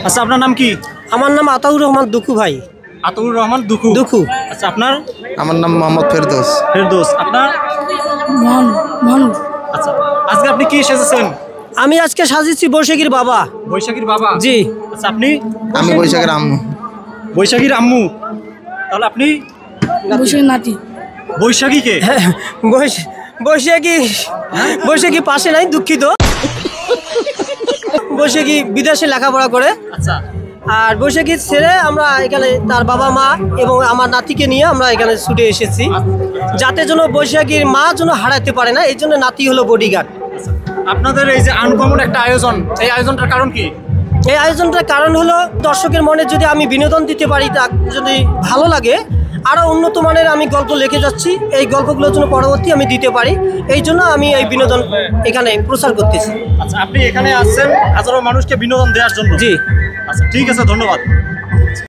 আচ্ছা, আপনার নাম কি? আমার নাম আতাউর রহমান দুখু ভাই। আতাউর রহমান দুখু। দুখু। আচ্ছা, আপনার? আমার নাম মোহাম্মদ ফেরদৌস। ফেরদৌস। আপনার? মহান। আচ্ছা, আজকে আপনি কি সেজেছেন? আমি আজকে সাজিয়েছি বৈশাখীর বাবা। বৈশাখীর বাবা? জি। আচ্ছা, আপনি? আমি বৈশাখের আম্মু। বৈশাখীর আম্মু। তাহলে আপনি? বৈশাখীর নাতি। বৈশাখী কে? বৈশাখী পাশে নাই, দুঃখিত। বৈশাখী বিদেশে লেখাপড়া করে। আচ্ছা। আর বৈশাখীর ছেড়ে আমরা এখানে তার বাবা মা এবং আমার নাতিকে নিয়ে আমরা এখানে ছুটে এসেছি, যাতে যেন বৈশাখীর মা যেন হারাতে পারে না, এই জন্য নাতি হলো বডিগার্ড। আপনাদের এই যে আনকমন একটা আয়োজন, এই আয়োজনটার কারণ কি? এই আয়োজনটার কারণ হলো দর্শকের মনে যদি আমি বিনোদন দিতে পারি, তা যদি ভালো লাগে, আরও উন্নত মানের আমি গল্প লিখে যাচ্ছি, এই গল্পগুলোর জন্য পরবর্তী আমি দিতে পারি, এই জন্য আমি এই বিনোদন এখানে প্রচার করতেছি। আচ্ছা, আপনি এখানে আসছেন হাজারো মানুষকে বিনোদন দেওয়ার জন্য? জি। আচ্ছা, ঠিক আছে, ধন্যবাদ।